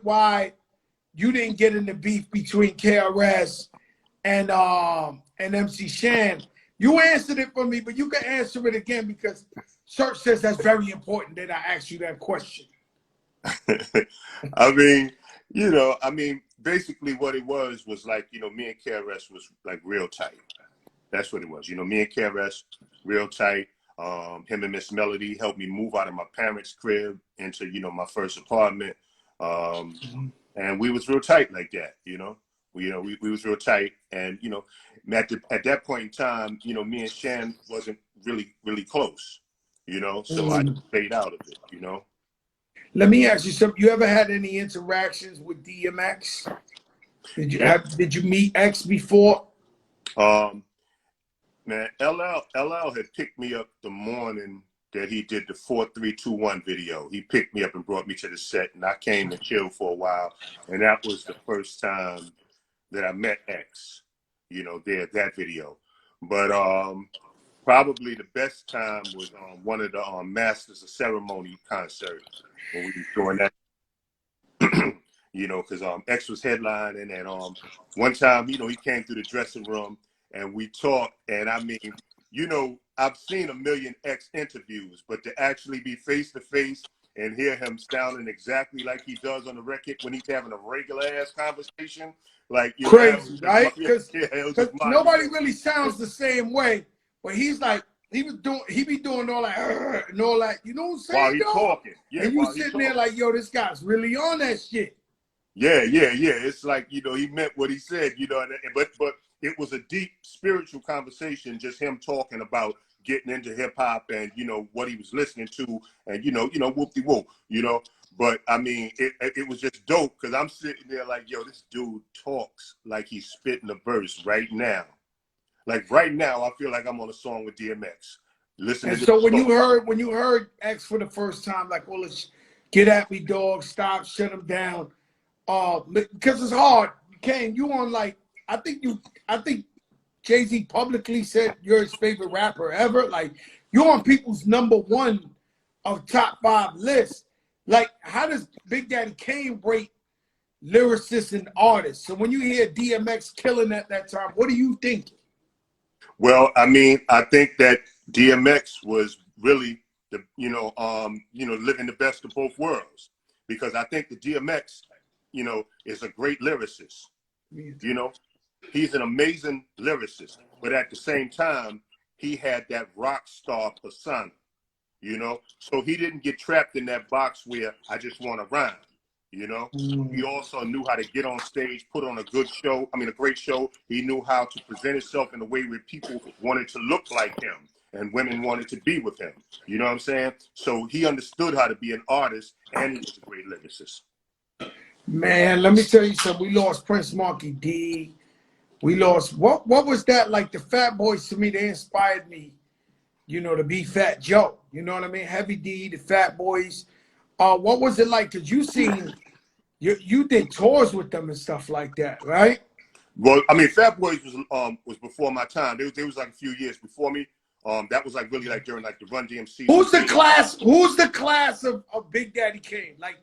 why you didn't get in the beef between KRS and MC Shan. You answered it for me, but you can answer it again because Church says that's very important that I ask you that question. I mean, you know, I mean, basically what it was like, you know, me and KRS was like real tight. That's what it was. You know, me and KRS, real tight. Him and Miss Melody helped me move out of my parents' crib into, you know, my first apartment. And we was real tight like that, you know. We was real tight. And, you know, at that point in time, you know, me and Shan wasn't really close, you know. So I stayed out of it, you know. Let me ask you something. You ever had any interactions with DMX? Did you meet X before? Man, LL had picked me up the morning that he did the 4-3-2-1 video. He picked me up and brought me to the set, and I came and chilled for a while. And that was the first time that I met X, you know, there at that video. But probably the best time was one of the Masters of Ceremony concerts when we were doing that. You know, because X was headlining, and one time, you know, he came through the dressing room and we talked, and I mean, you know, I've seen a million X interviews, but to actually be face to face and hear him sounding exactly like he does on the record when he's having a regular ass conversation, like, you crazy, know, right? Because nobody monumental. really sounds the same way, but he's like, he be doing all that and all that, you know what I'm saying? While he's talking, yeah, and you sitting there like, yo, this guy's really on that shit. Yeah. It's like, you know, he meant what he said, you know, but it was a deep spiritual conversation, just him talking about getting into hip hop and, you know, what he was listening to, and, you know, whoop-de-whoop, you know. But I mean, it was just dope because I'm sitting there like, yo, this dude talks like he's spitting a verse right now. Like right now, I feel like I'm on a song with DMX. Listening. And so when you heard X for the first time, like, well, let's get at me, dog, stop, shut him down. Because it's hard. Kane, you on like, I think Jay-Z publicly said you're his favorite rapper ever. Like, you're on people's #1 of top 5 lists. Like, how does Big Daddy Kane rate lyricists and artists? So when you hear DMX killing at that time, what are you thinking? Well, I mean, I think that DMX was really the, living the best of both worlds, because I think the DMX, you know, is a great lyricist. You know, he's an amazing lyricist, but at the same time, he had that rock star persona, you know, so he didn't get trapped in that box where I just want to rhyme. You know, he also knew how to get on stage, put on a great show. He knew how to present himself in a way where people wanted to look like him and women wanted to be with him. You know what I'm saying? So he understood how to be an artist, and he was a great lyricist. Man, let me tell you something. We lost Prince Marky D. We lost, what was that like? The Fat Boys, to me, they inspired me, you know, to be Fat Joe. You know what I mean? Heavy D, the Fat Boys. What was it like? Because you did tours with them and stuff like that, right? Well, I mean, Fat Boys was before my time. They was like a few years before me. That was like really like during like the Run DMC. Who's the class of Big Daddy Kane? Like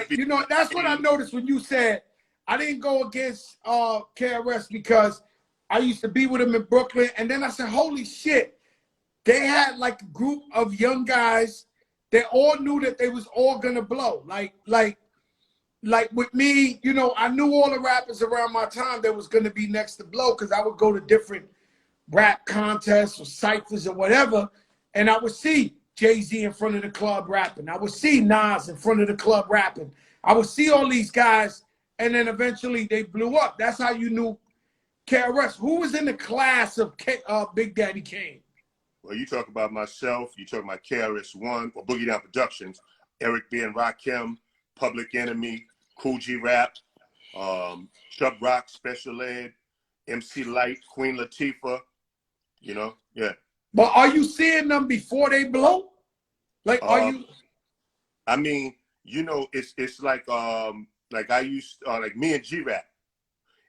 you know, that's what I noticed when you said I didn't go against KRS because I used to be with him in Brooklyn, and then I said, holy shit, they had like a group of young guys. They all knew that they was all gonna blow. Like with me, you know, I knew all the rappers around my time that was gonna be next to blow, because I would go to different rap contests or ciphers or whatever, and I would see Jay-Z in front of the club rapping. I would see Nas in front of the club rapping. I would see all these guys, and then eventually they blew up. That's how you knew KRS. Who was in the class of Big Daddy Kane? Well, you talk about myself, you talk about KRS-One or Boogie Down Productions, Eric B. and Rakim, Public Enemy, Cool G Rap, Chubb Rock, Special Ed, MC Light, Queen Latifah, you know, yeah. But are you seeing them before they blow? Like, are you? I mean, you know, it's like I used like me and G Rap.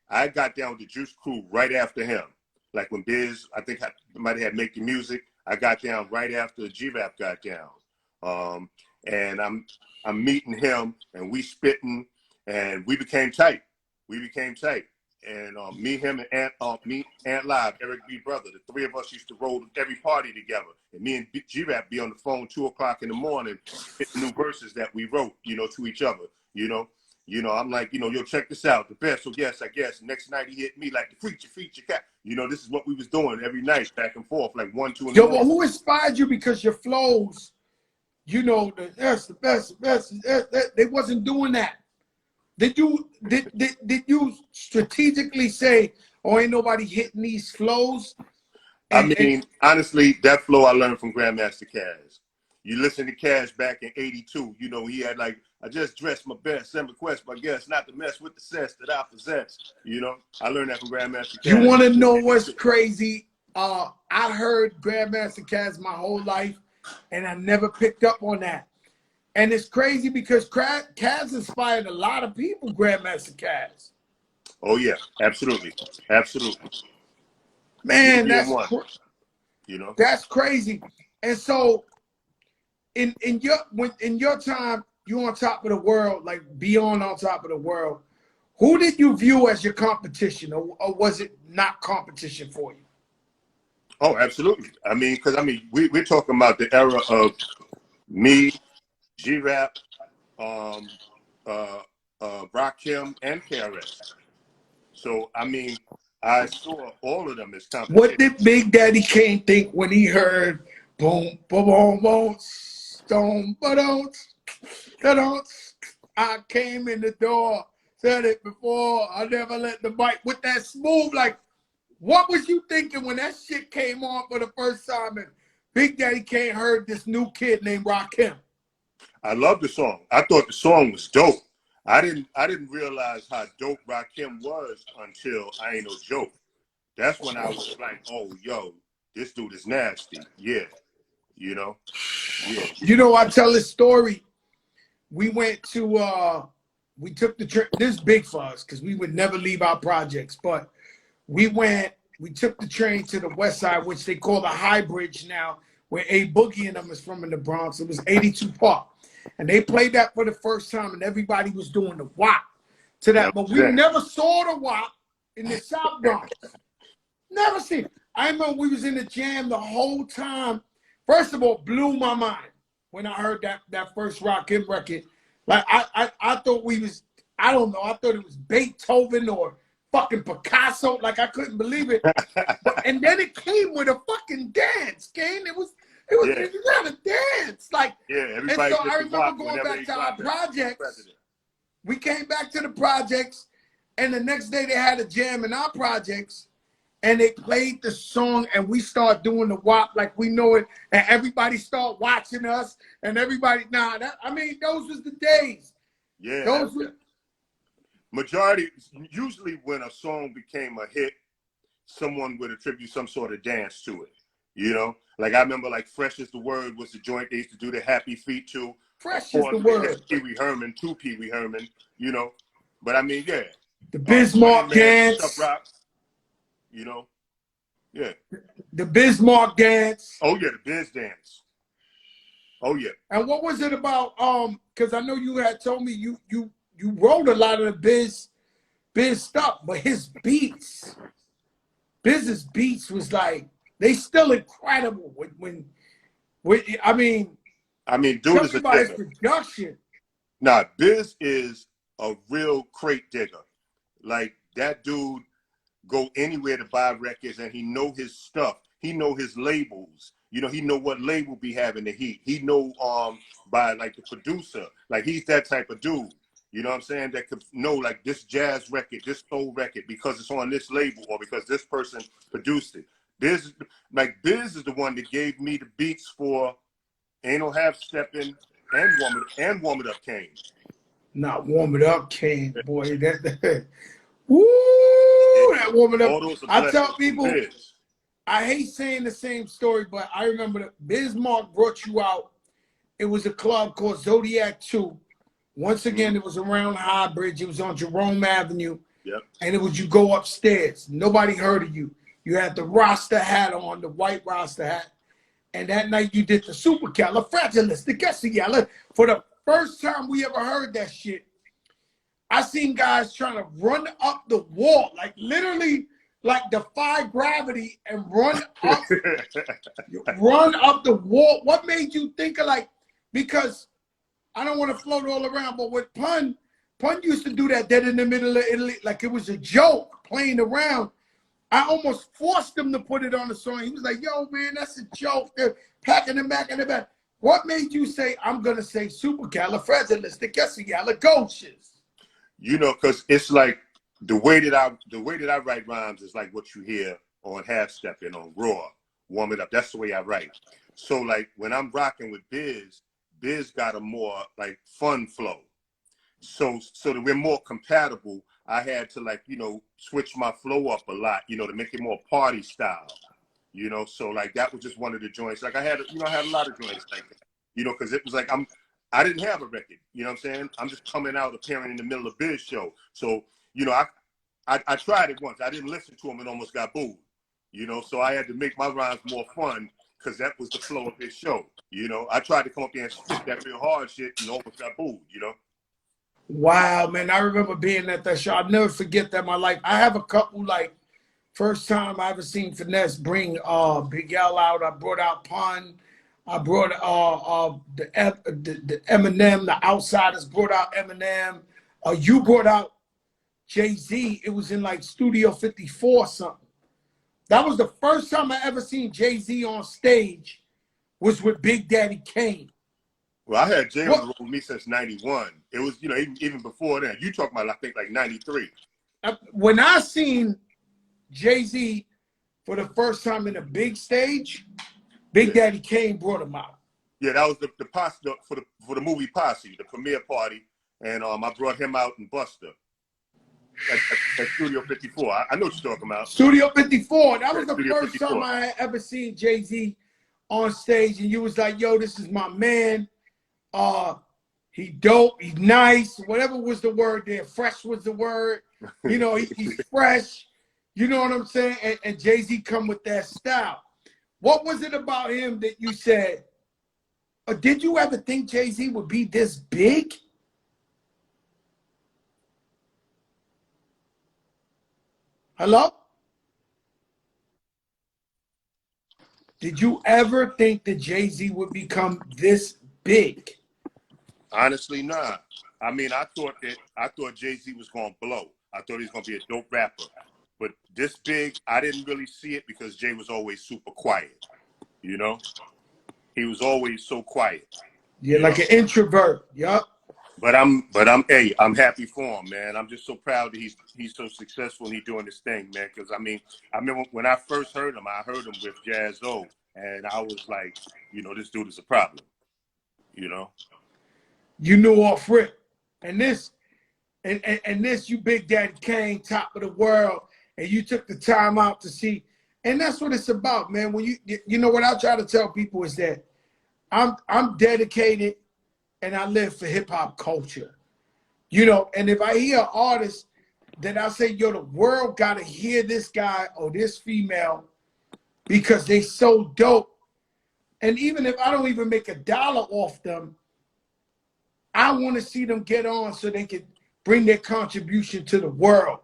I got down with the Juice Crew right after him. Like when Biz, I think might have had Make the Music. I got down right after G Rap got down, and I'm meeting him, and we spitting, and we became tight. We became tight. And me, him, and Ant Live, Eric B. Brother, the three of us used to roll every party together. And me and G-Rap be on the phone 2 o'clock in the morning, hitting new verses that we wrote, you know, to each other, you know. You know, I'm like, you know, yo, check this out. The best, so yes, I guess. Next night he hit me like the feature cat. You know, this is what we was doing every night, back and forth, like 1, 2 in the morning. Well, who inspired you? Because your flows, you know, that's the best. They wasn't doing that. Did you strategically say, "Oh, ain't nobody hitting these flows"? And honestly, that flow I learned from Grandmaster Caz. You listen to Caz back in '82. You know, he had like, "I just dressed my best, send requests, but guess not to mess with the cess that I possess." You know, I learned that from Grandmaster Caz. You want to know what's crazy? I heard Grandmaster Caz my whole life, and I never picked up on that. And it's crazy because Caz inspired a lot of people, Grandmaster Caz. Oh, yeah, absolutely. Absolutely. Man, you know, that's crazy. And so in your time, you on top of the world, like beyond on top of the world, who did you view as your competition, or was it not competition for you? Oh, absolutely. I mean, because we're talking about the era of me, G-Rap, Rakim, and KRS. So, I mean, I saw all of them as competition. What did Big Daddy Kane think when he heard boom, boom, boom, boom, stone, ba-don't, da-don't? I came in the door, said it before, I never let the mic, with that smooth, like, what was you thinking when that shit came on for the first time and Big Daddy Kane heard this new kid named Rakim? I love the song. I thought the song was dope. I didn't realize how dope Rakim was until I Ain't No Joke. That's when I was like, oh, yo, this dude is nasty. Yeah. You know? Yeah. You know, I tell this story. We went to, we took the trip. This is big for us because we would never leave our projects. But we took the train to the west side, which they call the High Bridge now, where A Boogie and them is from in the Bronx. It was 82 Park. And they played that for the first time, and everybody was doing the WAP to that. But we never saw the WAP in the South Bronx. Never seen it. I remember we was in the jam the whole time. First of all, blew my mind when I heard that first Rakim record. Like I thought we was, I don't know, I thought it was Beethoven or fucking Picasso. Like I couldn't believe it. And then it came with a fucking dance, Kane. It was you gotta dance. Like, everybody. And so I remember going back to our projects. We came back to the projects, and the next day they had a jam in our projects, and they played the song, and we start doing the WAP like we know it, and everybody start watching us, and everybody, those was the days. Yeah. Those were usually when a song became a hit, someone would attribute some sort of dance to it. You know? Like I remember like Fresh is the Word was the joint they used to do the Happy Feet to. Fresh is the Word. Pee Wee Herman, to Pee Wee Herman, you know. But I mean, yeah. The Bismarck dance. You know? Yeah. The Bismarck dance. Oh yeah, the Biz dance. Oh yeah. And what was it about? Because I know you had told me you wrote a lot of the Biz stuff, but his beats, Biz's beats was like, they still incredible when I mean, dude is a digger. Production. Nah, Biz is a real crate digger. Like that dude go anywhere to buy records, and he know his stuff. He know his labels. You know, he know what label be having the heat. He know by like the producer. Like he's that type of dude. You know what I'm saying? That could know like this jazz record, this soul record, because it's on this label or because this person produced it. Biz is the one that gave me the beats for Ain't No Half Stepping and Warm It Up Kane. Not Warm It Up Kane, boy. That woo, that Warm It Up. I tell people, I hate saying the same story, but I remember that Bismarck brought you out. It was a club called Zodiac 2. Once again, it was around High Bridge. It was on Jerome Avenue. Yep. And it was you go upstairs. Nobody heard of you. You had the Rasta hat on, the white Rasta hat. And that night you did the Supercalifragilisticexpialidocious. For the first time we ever heard that shit, I seen guys trying to run up the wall, like literally like defy gravity and run up the wall. What made you think of like, because I don't want to float all around, but with Pun used to do that dead in the middle of Italy, like it was a joke playing around. I almost forced him to put it on the song. He was like, yo, man, that's a joke. They're packing them back in the back. What made you say, I'm going to say supercalifragilisticexpialidocious? You know, because it's like the way that I write rhymes is like what you hear on Half Stepping, on Raw, Warm It Up. That's the way I write. So like when I'm rocking with Biz got a more like fun flow. So that we're more compatible, I had to like, you know, switch my flow up a lot, you know, to make it more party style, you know. So like that was just one of the joints. Like I had a lot of joints like that, you know, because it was like I didn't have a record, you know what I'm saying? I'm just coming out appearing in the middle of Biz show. So, you know, I tried it once. I didn't listen to him and almost got booed, you know. So I had to make my rhymes more fun because that was the flow of his show, you know. I tried to come up there and spit that real hard shit and almost got booed, you know. Wow, man, I remember being at that show. I'll never forget that in my life. I have a couple, like, first time I ever seen Finesse bring Big L out. I brought out Pun. I brought the Eminem, the Outsiders brought out Eminem. You brought out Jay-Z. It was in like Studio 54 or something. That was the first time I ever seen Jay-Z on stage, was with Big Daddy Kane. Well, I had Jay on the road with me since '91. It was, you know, even before then. You talking about, I think, like '93. When I seen Jay-Z for the first time in a big stage, Big Daddy Kane brought him out. Yeah, that was the posse for the movie Posse, the premiere party, and I brought him out and Buster at Studio 54. I know what you're talking about. Studio 54. That was the Studio first 54. time I had ever seen Jay-Z on stage, and you was like, "Yo, this is my man. He dope, he's nice, whatever was the word there. Fresh was the word. You know, he's fresh. You know what I'm saying? And Jay-Z come with that style. What was it about him that you said, or did you ever think Jay-Z would be this big? Hello? Did you ever think that Jay-Z would become this big? Honestly, nah. I mean, I thought Jay-Z was gonna blow. I thought he was gonna be a dope rapper. But this big, I didn't really see it because Jay was always super quiet. You know? He was always so quiet. Yeah, like an introvert. Yup. But I'm happy for him, man. I'm just so proud that he's so successful and he's doing this thing, man. Because I mean, I remember when I first heard him, I heard him with Jazz O, and I was like, you know, this dude is a problem. You know? You knew off rip. And this, and this, you Big Daddy Kane, top of the world, and you took the time out to see. And that's what it's about, man. When you know what I try to tell people is that I'm dedicated and I live for hip hop culture. You know, and if I hear an artist, then I say, yo, the world gotta hear this guy or this female because they so dope. And even if I don't even make $1 off them, I want to see them get on so they can bring their contribution to the world.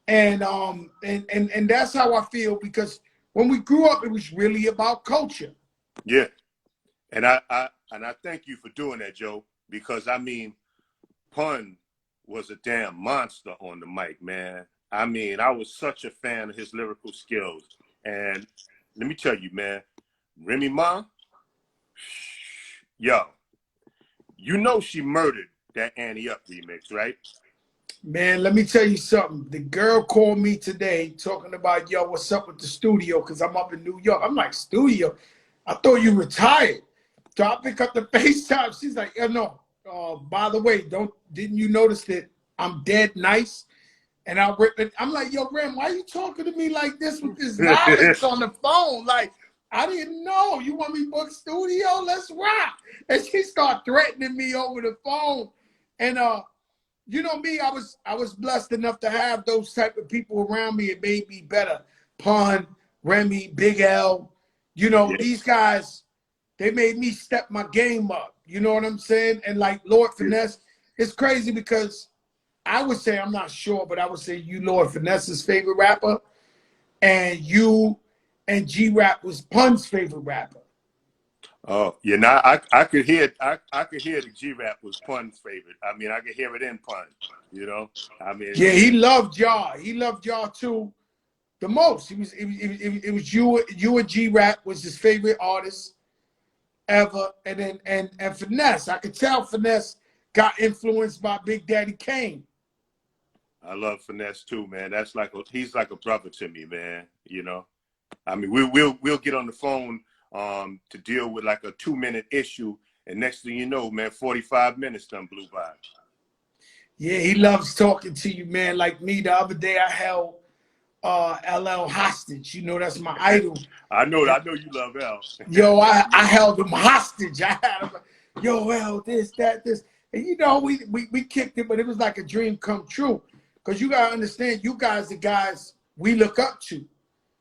And that's how I feel, because when we grew up, it was really about culture. Yeah. And I thank you for doing that, Joe, because I mean, Pun was a damn monster on the mic, man. I mean, I was such a fan of his lyrical skills. And let me tell you, man, Remy Ma, yo, you know she murdered that Annie Up remix, right? Man, let me tell you something. The girl called me today talking about, yo, what's up with the studio? Because I'm up in New York. I'm like, studio? I thought you retired. So I pick up the FaceTime. She's like, yo, no. By the way, didn't you notice that I'm dead nice? And I rip it. I'm like, yo, Graham, why are you talking to me like this with this violence on the phone? Like, I didn't know. You want me to book studio? Let's rock. And she started threatening me over the phone. And you know me, I was blessed enough to have those type of people around me. It made me better. Pun, Remy, Big L, you know, these guys, they made me step my game up. You know what I'm saying? And like Lord Finesse, it's crazy because I would say, I'm not sure, but I would say you Lord Finesse's favorite rapper, and you and G-Rap was Pun's favorite rapper. Oh, yeah, now I could hear the G-Rap was Pun's favorite. I mean, I could hear it in Pun, you know. I mean, yeah, he loved y'all. He loved y'all too, the most. It was you and G-Rap was his favorite artist ever, and then and Finesse. I could tell Finesse got influenced by Big Daddy Kane. I love Finesse too, man. That's like he's like a brother to me, man. You know, I mean, we'll get on the phone to deal with like a 2-minute issue, and next thing you know, man, 45 minutes done blew by. Yeah, he loves talking to you, man. Like me, the other day I held LL hostage. You know, that's my idol. I know you love L. Yo, I held him hostage. I had him, yo, L, this, that, this. And you know, we kicked it, but it was like a dream come true. Because you gotta understand, you guys the guys we look up to.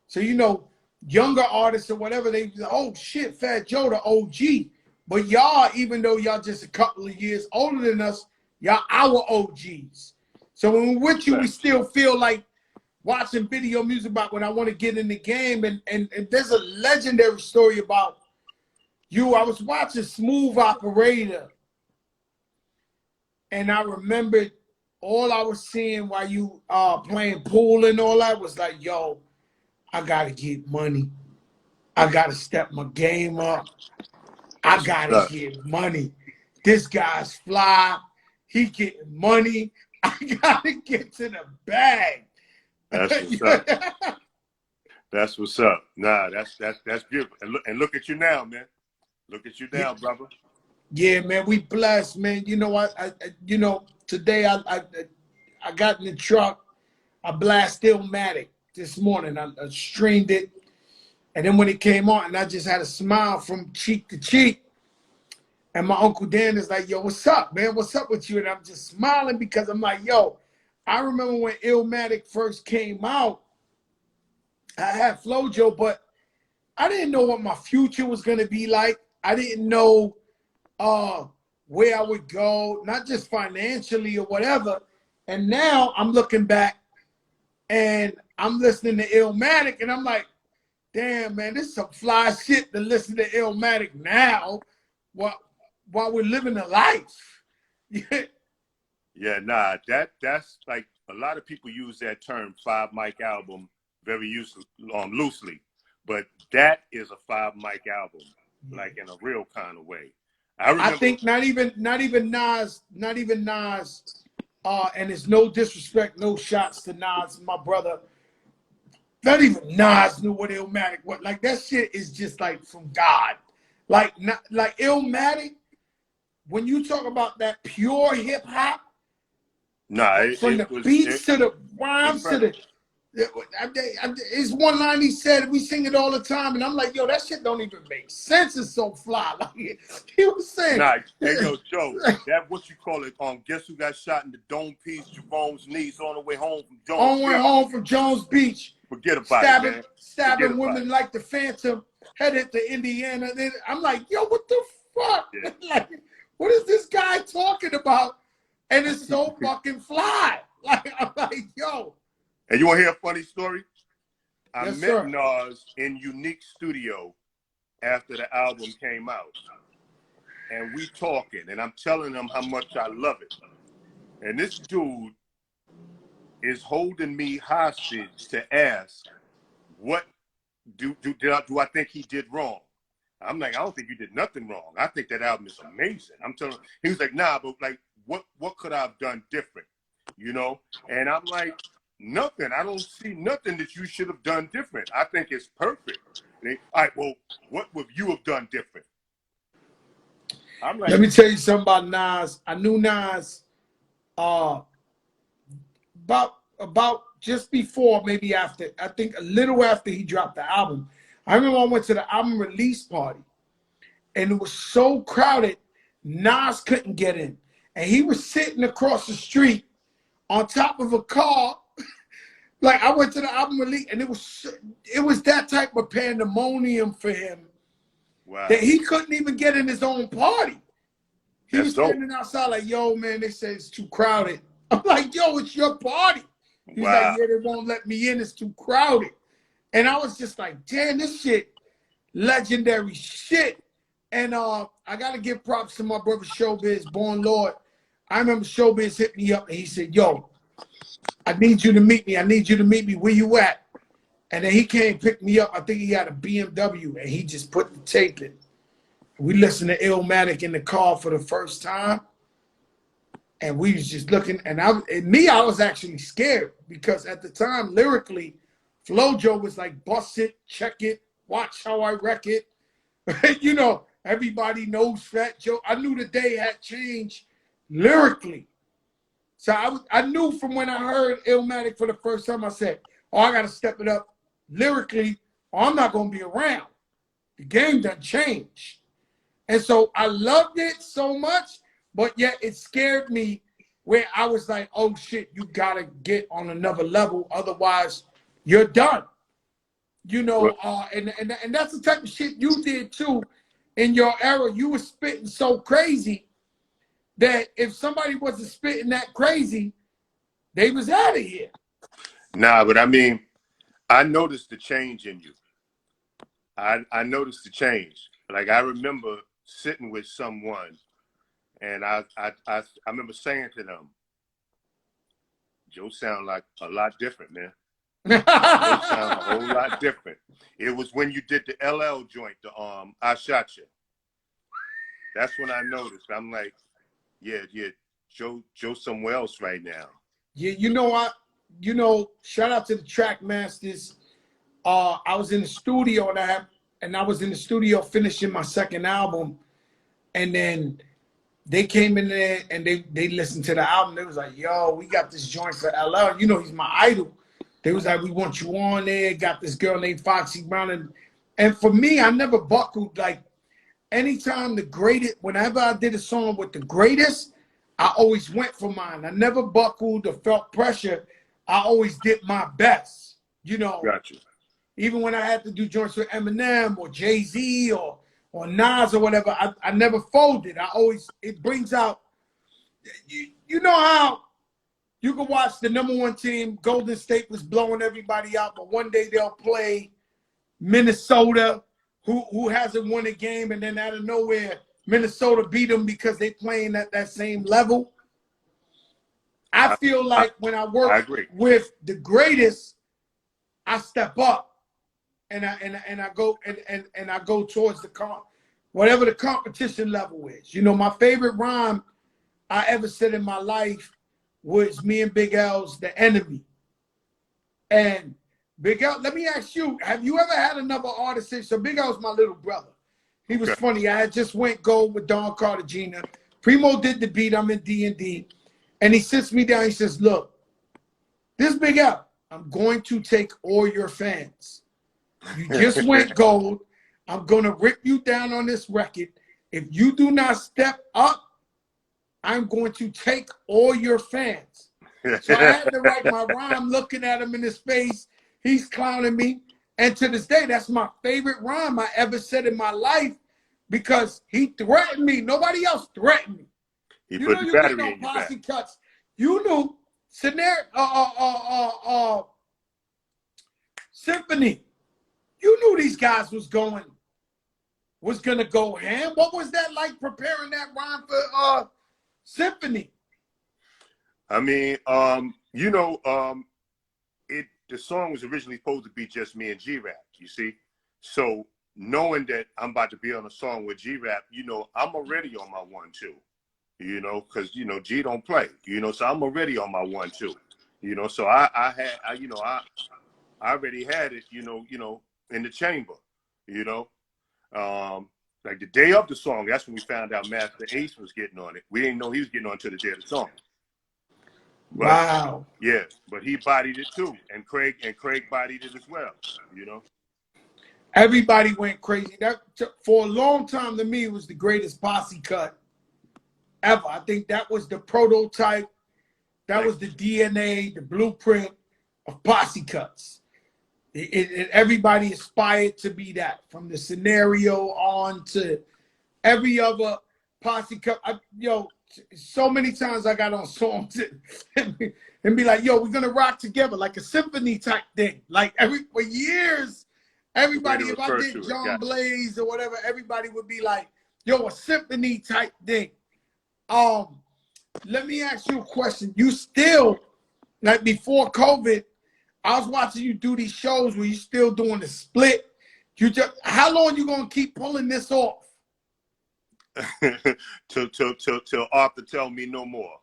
So, you know, younger artists or whatever, they oh shit, Fat Joe, the OG. But y'all, even though y'all just a couple of years older than us, y'all our OGs. So when we're with you, we still feel like watching video music about when I want to get in the game. And there's a legendary story about you. I was watching Smooth Operator, and I remembered all I was seeing while you playing pool and all that was like, yo, I gotta get money. I gotta step my game up. I gotta get money. This guy's fly. He getting money. I gotta get to the bag. That's what's up. That's what's up. Nah, that's beautiful. And look at you now, man. Look at you now, brother. Yeah, man, we blessed, man. You know, I you know, today I got in the truck. I blasted Illmatic this morning. I streamed it, and then when it came on, and I just had a smile from cheek to cheek. And my Uncle Dan is like, yo, what's up, man? What's up with you? And I'm just smiling because I'm like, yo, I remember when Illmatic first came out, I had Flojo, but I didn't know what my future was going to be like. I didn't know where I would go, not just financially or whatever. And now I'm looking back and I'm listening to Illmatic and I'm like, damn, man, this is some fly shit to listen to Illmatic now while we're living a life. Yeah, nah, that's like a lot of people use that term 5 mic album very loosely, but that is a 5 mic album, like in a real kind of way. I think not even Nas, and it's no disrespect, no shots to Nas, my brother. Not even Nas knew what Illmatic was. Like that shit is just like from God. Like Illmatic, when you talk about that pure hip hop, from the beats to the rhymes to the, it's one line he said, we sing it all the time, and I'm like, yo, that shit don't even make sense. It's so fly. Like he was saying, nah, hey yo, Joe, that what you call it? Guess who got shot in the dome piece? Jerome's niece on the way home from Jones. On the way home from Jones Beach. Forget about it, man. Stabbing women like the Phantom, headed to Indiana. Then I'm like, yo, what the fuck? Yeah. Like, what is this guy talking about? And it's so fucking fly. Like, I'm like, yo. And you want to hear a funny story? I met sir. Nas in Unique Studio after the album came out. And we talking, and I'm telling him how much I love it. And this dude is holding me hostage to ask, what do I think he did wrong? I'm like, I don't think you did nothing wrong. I think that album is amazing. I'm telling him, he was like, nah, but like, what could I have done different? You know? And I'm like, nothing. I don't see nothing that you should have done different. I think it's perfect. All right, well, what would you have done different? I'm like, let me tell you something about Nas. I knew Nas about just before, maybe after, I think a little after he dropped the album. I remember I went to the album release party, and it was so crowded, Nas couldn't get in. And he was sitting across the street on top of a car. Like, I went to the album release, and it was that type of pandemonium for him. Wow. That he couldn't even get in his own party. He was standing outside like, yo, man, they said it's too crowded. I'm like, yo, it's your party. He's like, Wow. yeah, they won't let me in. It's too crowded. And I was just like, damn, this shit, legendary shit. And I got to give props to my brother Showbiz, Born Lord. I remember Showbiz hit me up and he said, yo, I need you to meet me. I need you to meet me. Where you at? And then he came pick me up. I think he had a BMW and he just put the tape in. We listened to Illmatic in the car for the first time. And we was just looking, and I was actually scared because at the time, lyrically, FloJo was like, bust it, check it, watch how I wreck it. You know, everybody knows Fat Joe. I knew the day had changed lyrically. So I knew from when I heard Illmatic for the first time, I said, oh, I got to step it up lyrically, or I'm not going to be around. The game done changed. And so I loved it so much, but yet it scared me where I was like, oh, shit, you got to get on another level. Otherwise, you're done. You know, and that's the type of shit you did, too, in your era. You were spitting so crazy that if somebody wasn't spitting that crazy, they was out of here. Nah, but I mean, I noticed the change in you. I noticed the change. Like, I remember sitting with someone, and I remember saying to them, Joe sound like a lot different, man. Joe sound a whole lot different. It was when you did the LL joint, the I Shot You. That's when I noticed. I'm like, yeah, Joe somewhere else right now. Yeah, you know, shout out to the track masters. I was in the studio and I was in the studio finishing my second album, and then they came in there and they listened to the album. They was like, yo, we got this joint for LL. You know, he's my idol. They was like, we want you on there. Got this girl named Foxy Brown. And for me, I never buckled. Like, anytime whenever I did a song with the greatest, I always went for mine. I never buckled or felt pressure. I always did my best, you know. Gotcha. Even when I had to do joints with Eminem or Jay-Z or Nas or whatever, I never folded. It brings out, you know how you can watch the #1 team, Golden State was blowing everybody out, but one day they'll play Minnesota, who hasn't won a game, and then out of nowhere, Minnesota beat them because they playing at that same level. I feel like when I work with the greatest, I step up and I go towards whatever the competition level is. You know, my favorite rhyme I ever said in my life was me and Big L's The Enemy. And Big L, let me ask you, have you ever had another artist say, so Big L's my little brother. He was funny. I had just went gold with Don Cartagena. Primo did the beat. I'm in D&D. And he sits me down. He says, look, this Big L, I'm going to take all your fans. You just went gold. I'm going to rip you down on this record. If you do not step up, I'm going to take all your fans. So I had to write my rhyme looking at him in his face. He's clowning me. And to this day, that's my favorite rhyme I ever said in my life because he threatened me. Nobody else threatened me. You know you get no posse cuts. You knew Symphony. You knew these guys was gonna go ham. What was that like preparing that rhyme for Symphony? I mean, you know, the song was originally supposed to be just me and G-Rap, you see? So knowing that I'm about to be on a song with G-Rap, you know, I'm already on my 1-2, you know, because, you know, G don't play, you know, so I'm already on my 1-2, you know, so I already had it, you know, in the chamber, you know. Like the day of the song, that's when we found out Master Ace was getting on it. We didn't know he was getting on until the day of the song. But, wow. Yeah, but he bodied it too, and Craig bodied it as well. You know, everybody went crazy. That for a long time to me was the greatest posse cut ever. I think that was the prototype. That was the DNA, the blueprint of posse cuts. Everybody aspired to be that, from the scenario on to every other posse cut. so many times I got on songs and be like, yo, we're gonna rock together like a symphony type thing. Like for years, everybody, if I did John Blaze or whatever, everybody would be like, yo, a symphony type thing. Let me ask you a question. You still, like before COVID, I was watching you do these shows where you still doing the split. How long you gonna keep pulling this off? till Arthur tell me no more.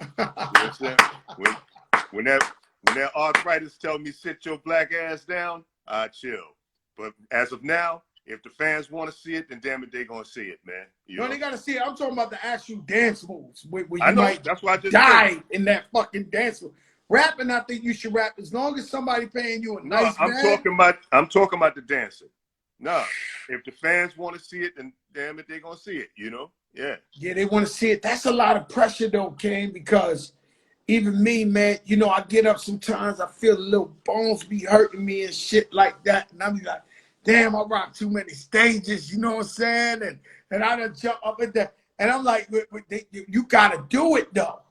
You know what I'm saying? When that arthritis tell me sit your black ass down, I chill. But as of now, if the fans want to see it, then damn it, they gonna see it, man. No, they gotta see it. I'm talking about the actual dance moves where you I know, might that's why I just die in that fucking dance move. Rapping, I think you should rap as long as somebody paying you a nice. I'm talking about the dancing. No, if the fans want to see it, then damn it, they're gonna see it. You know, yeah. Yeah, they want to see it. That's a lot of pressure though, Kane, because even me, man, you know, I get up sometimes, I feel the little bones be hurting me and shit like that, and I'm like, damn, I rock too many stages, you know what I'm saying? And I done jump up at that, and I'm like, you gotta do it though.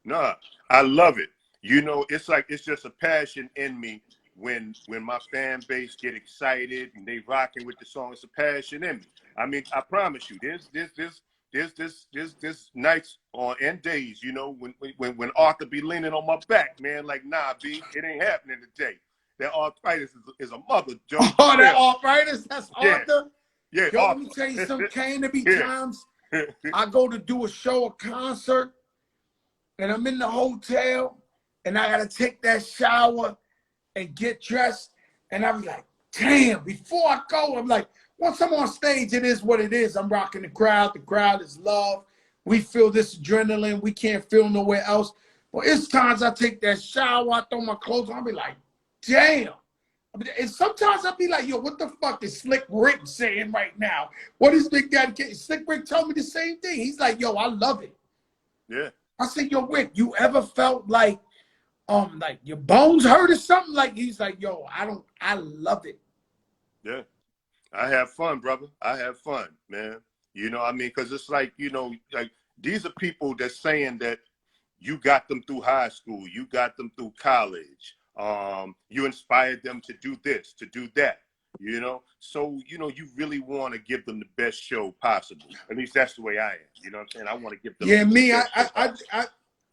No, I love it. You know, it's just a passion in me when my fan base get excited and they rocking with the song. It's a passion in me. I mean, I promise you, there's nights and days, you know, when Arthur be leaning on my back, man, like, nah, B, it ain't happening today. That arthritis is a mother joke. Oh, that arthritis, that's Arthur? Yeah, yo, Arthur. Let me tell you something, Kane, there be times I go to do a show, a concert, and I'm in the hotel, and I gotta take that shower and get dressed, and I be like, damn, before I go, I'm like, once I'm on stage, it is what it is. I'm rocking the crowd is love. We feel this adrenaline we can't feel nowhere else. But it's times I take that shower, I throw my clothes on, I be like, damn. And sometimes I be like, yo, what the fuck is Slick Rick saying right now? What is Big Daddy? Slick Rick told me the same thing. He's like, yo, I love it. Yeah. I said, yo, Rick, you ever felt like your bones hurt or something? Like, he's like, yo, I love it. Yeah. I have fun, brother. I have fun, man. You know, I mean, because it's like, you know, like these are people that's saying that you got them through high school, you got them through college, you inspired them to do this, to do that, you know. So, you know, you really want to give them the best show possible. At least that's the way I am. You know what I'm saying? I want to give them. Yeah, me,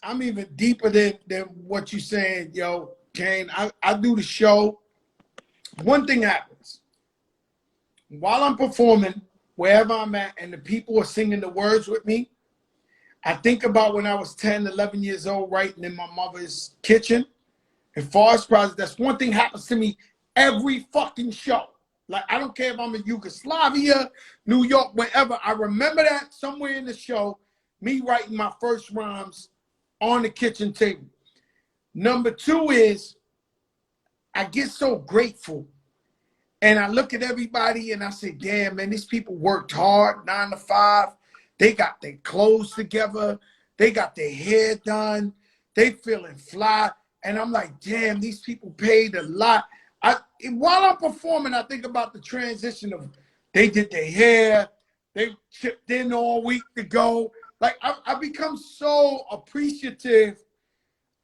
I'm even deeper than what you're saying, yo, Kane. I do the show. One thing happens. While I'm performing, wherever I'm at, and the people are singing the words with me, I think about when I was 10, 11 years old, writing in my mother's kitchen. And Forest Project, that's one thing happens to me every fucking show. Like, I don't care if I'm in Yugoslavia, New York, wherever. I remember that somewhere in the show, me writing my first rhymes on the kitchen table. Number two is, I get so grateful. And I look at everybody and I say, damn, man, these people worked hard, 9 to 5. They got their clothes together. They got their hair done. They feeling fly. And I'm like, damn, these people paid a lot. While I'm performing, I think about the transition of they did their hair. They chipped in all week to go. Like, I become so appreciative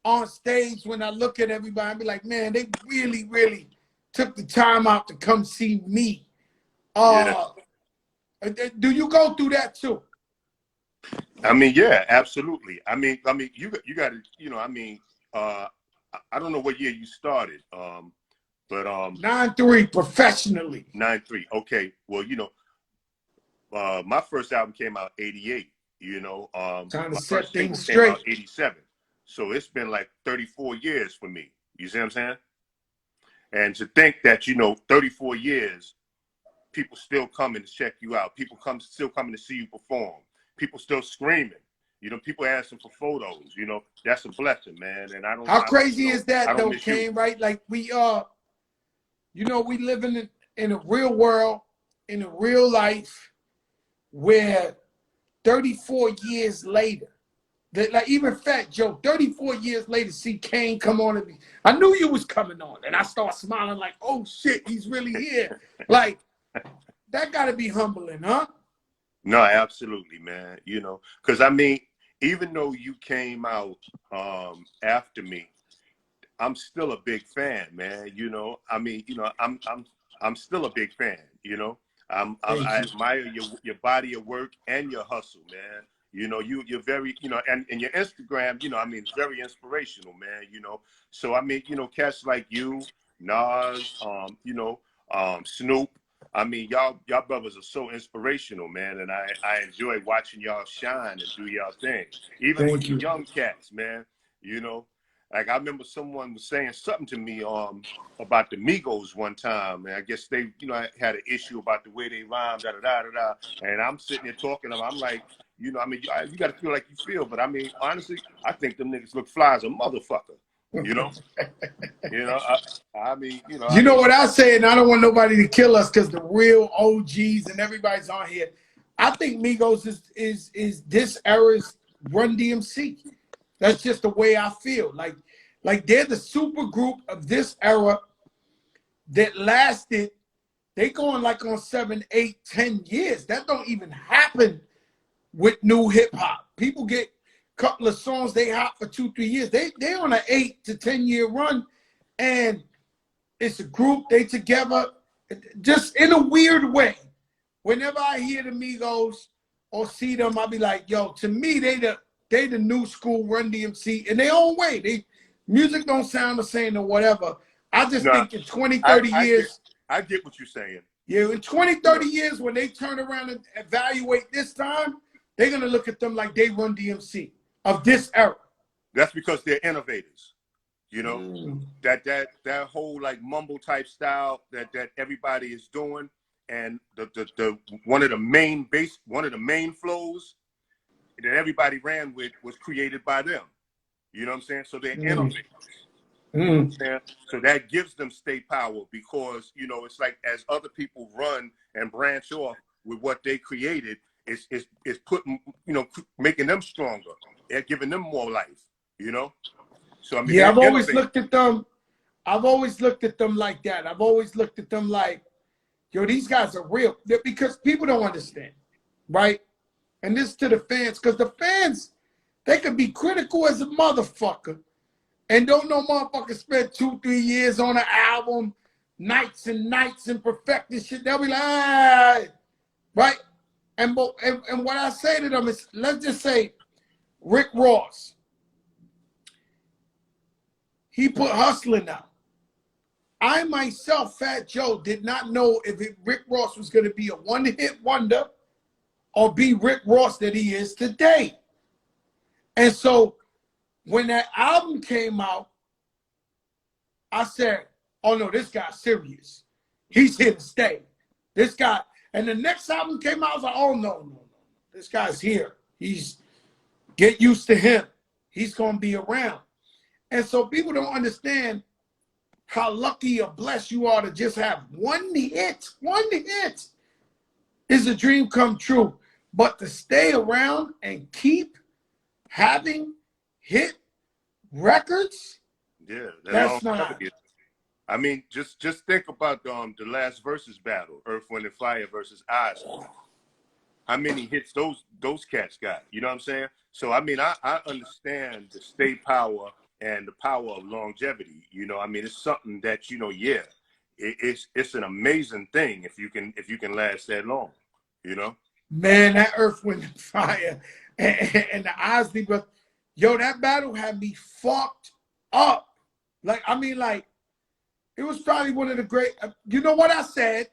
on stage when I look at everybody. I be like, man, they really, really took the time out to come see me. Do you go through that too? I mean, yeah, absolutely. I mean, you got to, you know, I mean, I don't know what year you started, but 9-3 professionally. 9-3. Okay, well, you know, my first album came out 88. You know, trying to my set first single things straight. came out 87. So it's been like 34 years for me. You see what I'm saying? And to think that, you know, 34 years, people still coming to check you out. People still coming to see you perform. People still screaming. You know, people asking for photos. You know, that's a blessing, man. And I don't. How crazy you know, is that though, Kane? Right? Like we you know, we live in a real world, in a real life, where 34 years later, that, like, even Fat Joe, 34 years later, see Kane come on and I knew you was coming on, and I start smiling like, oh shit, he's really here. Like, that gotta be humbling, huh? No, absolutely, man. You know, because I mean, even though you came out after me, I'm still a big fan, man. You know, I mean, you know, I'm still a big fan. You know, I admire your body of work and your hustle, man. You know, you're very, you know, and your Instagram, you know, I mean, it's very inspirational, man. You know, so I mean, you know, cats like you, Nas, you know, Snoop. I mean, y'all brothers are so inspirational, man, and I enjoy watching y'all shine and do y'all thing. Even with Thank the you. young cats, man. You know, like I remember someone was saying something to me about the Migos one time, and I guess they, you know, had an issue about the way they rhymed, da da da da da. And I'm sitting there talking to them. I'm like, you know, I mean, you got to feel like you feel, but I mean, honestly, I think them niggas look fly as a motherfucker. You know, I mean, you know, You know what I say, and I don't want nobody to kill us because the real OGs and everybody's on here. I think Migos is this era's Run DMC. That's just the way I feel. Like they're the super group of this era that lasted. They going like on 7, 8, 10 years. That don't even happen with new hip hop. People get a couple of songs, they hot for 2, 3 years. They on an 8 to 10 year run, and it's a group. They together, just in a weird way. Whenever I hear the Migos or see them, I'll be like, yo, to me, they the new school Run DMC in their own way. They music don't sound the same or whatever. I just think in 20, 30 years. I get what you're saying. Yeah, in 20, 30 years, when they turn around and evaluate this time, they're gonna look at them like they Run DMC of this era. That's because they're innovators. You know, that whole like mumble type style that everybody is doing, and the one of the main flows that everybody ran with was created by them. You know what I'm saying? So they're innovators. You know what I'm saying? So that gives them state power because, you know, it's like as other people run and branch off with what they created, it's putting, you know, making them stronger and giving them more life, you know? So I mean, yeah, I've always looked at them like that. I've always looked at them like, yo, these guys are real. Because people don't understand, right? And this to the fans, because the fans, they can be critical as a motherfucker and don't know motherfuckers spent 2, 3 years on an album, nights and nights and perfecting shit. They'll be like, ah, right? And what I say to them is, let's just say Rick Ross, he put Hustling out. I myself, Fat Joe, did not know if Rick Ross was going to be a one-hit wonder or be Rick Ross that he is today. And so when that album came out, I said, oh no, this guy's serious. He's here to stay. This guy. And the next album came out, I was like, oh no. This guy's here. Get used to him. He's going to be around. And so people don't understand how lucky or blessed you are to just have one hit. One hit is a dream come true. But to stay around and keep having hit records, yeah, that's not. I mean, just think about the last versus battle, Earth, Wind, and Fire versus Ozzy. How many hits those cats got? You know what I'm saying? So I mean, I understand the state power and the power of longevity. You know, I mean, it's something that, you know, yeah, it's an amazing thing if you can last that long. You know, Man, that Earth, Wind, and Fire and the Ozzy, but yo, that battle had me fucked up. Like, I mean, like, it was probably one of the great. You know what I said?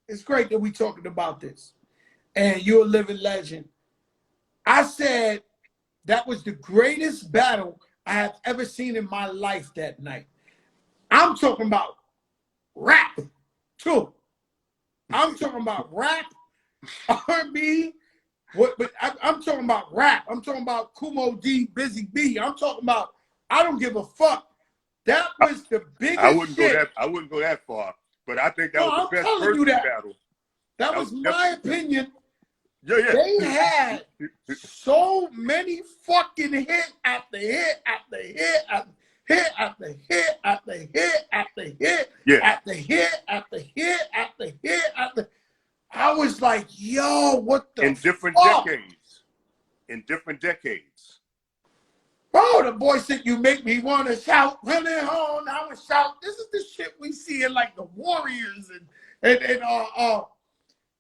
It's great that we talking about this, and you're a living legend. I said that was the greatest battle I have ever seen in my life that night. I'm talking about rap, too. I'm talking about rap, R&B. But I'm talking about rap. I'm talking about Kumo D, Busy B. I'm talking about, I don't give a fuck. That was the biggest I wouldn't go that far, but I think that was the best versus battle. That was my opinion. Yeah. They had so many fucking hit after hit after hit after hit after hit after hit after hit after hit after hit after hit after. I was like, yo. yo, what the in different fuck? decades. In different decades. Bro, the boy said, you make me want to shout, run it home, I want to shout. This is the shit we see in like the Warriors and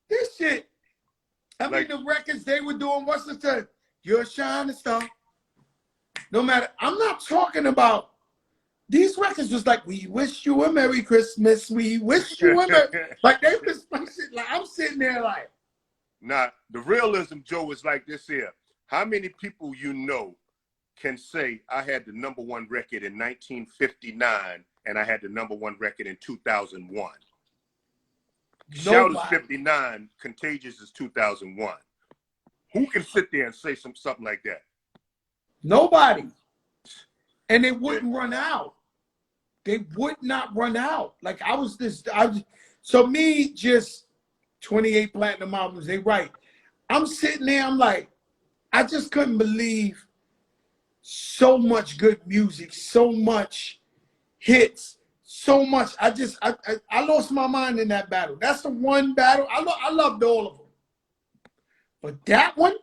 this shit. I mean, the records they were doing, what's the thing? You're a shining star. No matter, I'm not talking about, these records was like, we wish you a Merry Christmas, we wish you a Merry, like they was shit, like I'm sitting there like. Now, the realism, Joe, is like this here. How many people you know can say I had the #1 record in 1959 and I had the #1 record in 2001? Shout is 59, Contagious is 2001. Who can sit there and say something like that? Nobody. And they wouldn't run out. They would not run out. Like so me, just 28 platinum albums, they right. I'm sitting there, I'm like, I just couldn't believe so much good music, so much hits, so much. I lost my mind in that battle. That's the one battle. I loved all of them. But that one,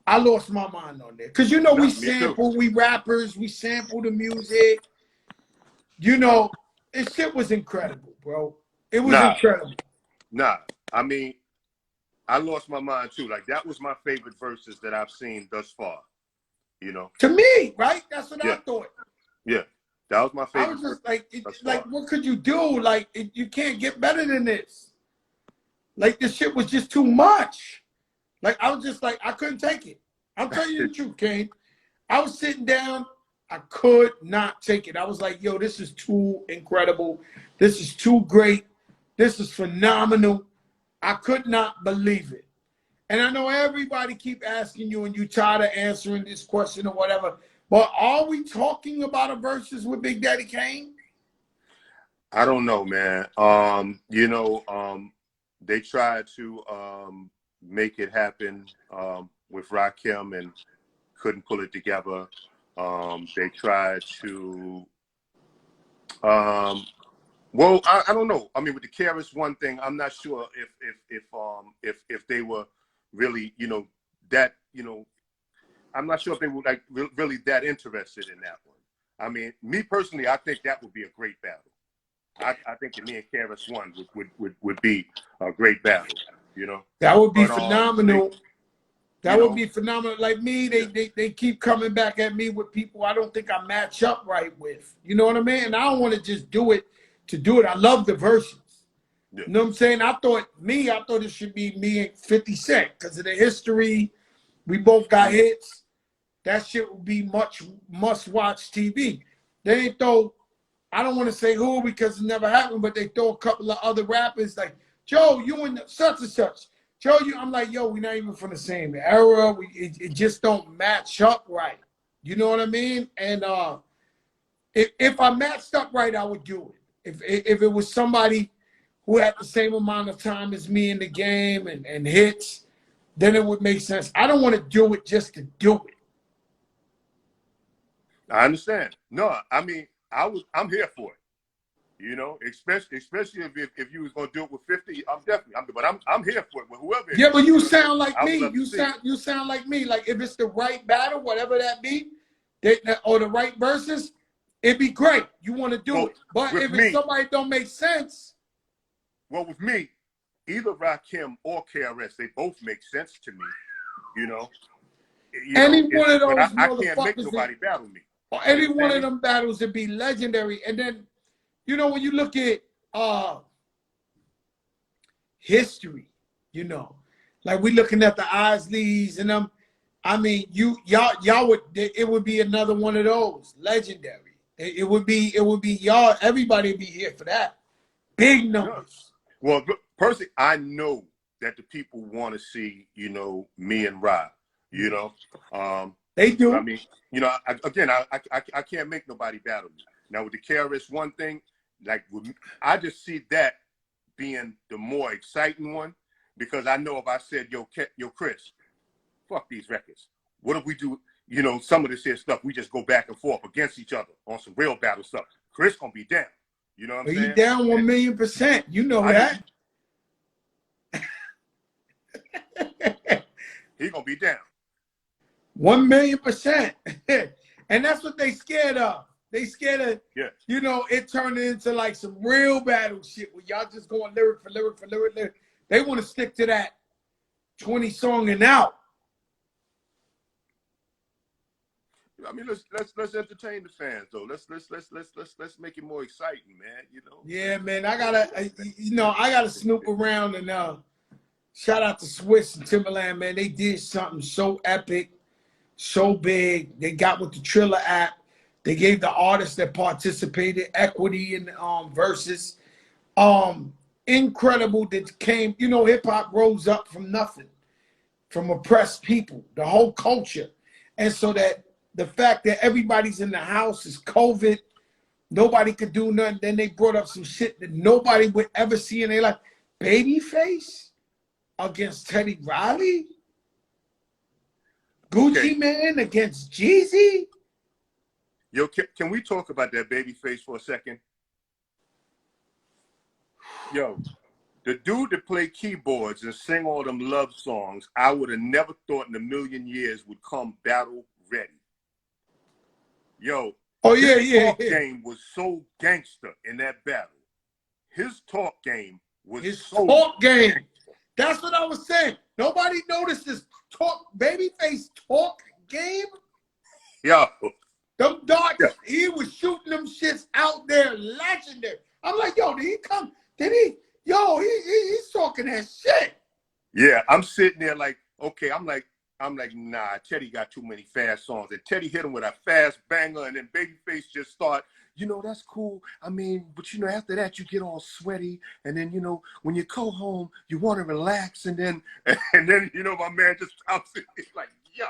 I lost my mind on there. Because, you know, we sample, we rappers, we sample the music. You know, this shit was incredible, bro. It was incredible. I mean, I lost my mind too. Like, that was my favorite verses that I've seen thus far. You know? To me, right? That's what I thought. Yeah. That was my favorite. I was just like, what could you do? Like, you can't get better than this. Like, this shit was just too much. Like, I was just like, I couldn't take it. I'll tell you the truth, Kane. I was sitting down. I could not take it. I was like, yo, this is too incredible. This is too great. This is phenomenal. I could not believe it. And I know everybody keep asking you and you tired of answering this question or whatever, but are we talking about a versus with Big Daddy Kane? I don't know, man. You know, they tried to make it happen with Rakim and couldn't pull it together. They tried to, well, I don't know. I mean, with the KRS-One thing, I'm not sure if they were really, you know, that, you know, I'm not sure if they were like really that interested in that one. I mean, me personally, I think that would be a great battle. I think that me and KRS-One would be a great battle. You know, that would be phenomenal. That would be phenomenal. Like me, they keep coming back at me with people I don't think I match up right with. You know what I mean? And I don't want to just do it to do it. I love the verses. Yeah. You know what I'm saying? I thought it should be me and 50 Cent because of the history. We both got hits. That shit would be much must-watch TV. Then they throw, I don't want to say who because it never happened, but they throw a couple of other rappers like, Joe, you and such and such. Joe, I'm like, yo, we're not even from the same era. It just don't match up right. You know what I mean? And if I matched up right, I would do it. If it was somebody who had the same amount of time as me in the game and hits, then it would make sense. I don't want to do it just to do it. I understand. No, I mean, I'm here for it. You know, especially if you was gonna do it with 50, I'm here for it with whoever. Yeah, but you sound like me. You sound like me. Like if it's the right battle, whatever that be, or the right verses, it'd be great. You want to do it. But if it's somebody don't make sense. Well, with me, either Rakim or KRS, they both make sense to me. You know, any one of those I can't make nobody battle me. Or any one of them battles would be legendary. And then, you know, when you look at history, you know, like we looking at the Isleys and them. I mean, y'all would, it would be another one of those legendary. It would be y'all. Everybody would be here for that. Big numbers. Well, personally, I know that the people want to see, you know, me and Rob. You know, they do. I mean, you know, I can't make nobody battle me. Now with the KRS-One thing, like I just see that being the more exciting one because I know if I said, yo, Chris, fuck these records. What if we do, you know, some of this here stuff, we just go back and forth against each other on some real battle stuff. Chris gonna be down. You know what I'm saying? He down 1,000,000%. You know that. He gonna be down. 1,000,000%. And that's what they scared of. They scared of, yeah. You know, it turned into like some real battle shit where y'all just going lyric for lyric for lyric. They want to stick to that 20 song and out. I mean, let's entertain the fans though. Let's make it more exciting, man. You know. Yeah, man. I gotta snoop around and shout out to Swiss and Timberland, man. They did something so epic, so big. They got with the Triller app. They gave the artists that participated equity in the verses. Incredible that came, you know, hip hop rose up from nothing, from oppressed people, the whole culture. And so that the fact that everybody's in the house is COVID, nobody could do nothing. Then they brought up some shit that nobody would ever see in their life. Babyface against Teddy Riley? Gucci Man against Jeezy? Yo, can we talk about that Babyface for a second? Yo, the dude that played keyboards and sing all them love songs, I would have never thought in a million years would come battle ready. Yo, his talk game was so gangster in that battle. His talk game was talk game. That's what I was saying. Nobody noticed this Babyface talk game. Yo. Them darts, he was shooting them shits out there, legendary. I'm like, yo, did he come? Did he? Yo, he's talking that shit. Yeah, I'm sitting there like, okay, I'm like, nah, Teddy got too many fast songs. And Teddy hit him with a fast banger, and then Babyface just start, you know, that's cool. I mean, but you know, after that, you get all sweaty, and then, you know, when you go home, you want to relax, and then, you know, my man just pops it. He's like, yo.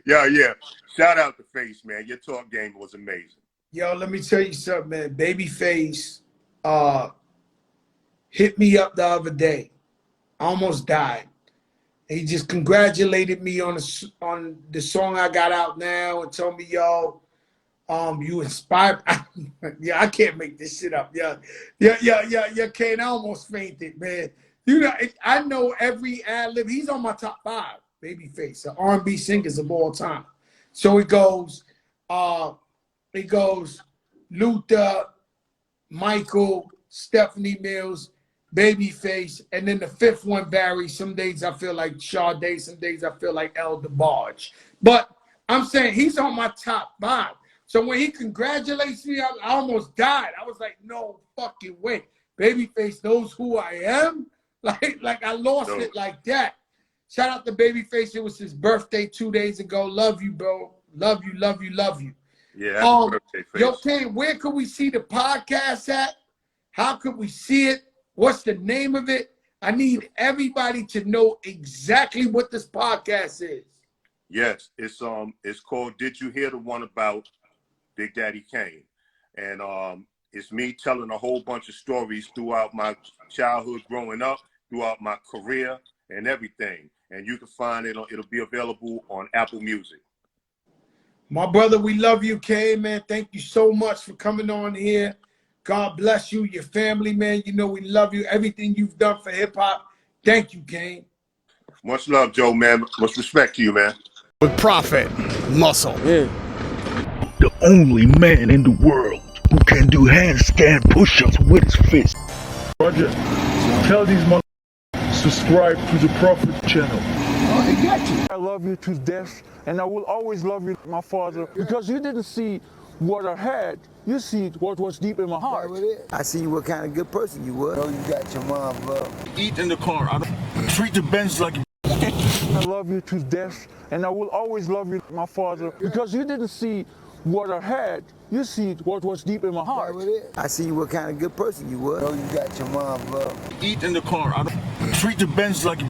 Yeah. Shout out to Face, man. Your talk game was amazing. Yo, let me tell you something, man. Babyface hit me up the other day. I almost died. He just congratulated me on the song I got out now and told me, yo, you inspired. Yeah, I can't make this shit up. Yeah, Kane, I almost fainted, man. You know, I know every ad-lib. He's on my top 5, Babyface, the R&B singers of all time. So it goes Luther, Michael, Stephanie Mills, Babyface, and then the 5th one varies. Some days I feel like Sade, some days I feel like El DeBarge. But I'm saying he's on my top 5. So when he congratulates me, I almost died. I was like, no fucking way. Babyface knows who I am. Like I lost it like that. Shout out to Babyface. It was his birthday 2 days ago. Love you, bro. Love you, love you, love you. Yeah, happy birthday, Face. Yo, Kane, where could we see the podcast at? How could we see it? What's the name of it? I need everybody to know exactly what this podcast is. Yes, it's called Did You Hear the One About Big Daddy Kane? And it's me telling a whole bunch of stories throughout my childhood growing up, throughout my career and everything. And you can find it, it'll be available on Apple Music. My brother, we love you, Kane, man. Thank you so much for coming on here. God bless you, your family, man. You know we love you. Everything you've done for hip-hop. Thank you, Kane. Much love, Joe, man. Much respect to you, man. With Prophet, Muscle. Yeah. The only man in the world who can do handstand push-ups with his fist. Roger, tell these mother subscribe to the Prophet channel. Oh, they got you. I love you to death, and I will always love you, my father, because you didn't see what I had, you see what was deep in my heart. I see what kind of good person you were. Oh, you got your mom love. Eat in the car. I don't treat the Benz like I love you to death, and I will always love you, my father, because you didn't see what I had, you see what was deep in my heart. I see what kind of good person you were. Oh, you got your mom love. Eat in the car. I don't treat the Benz like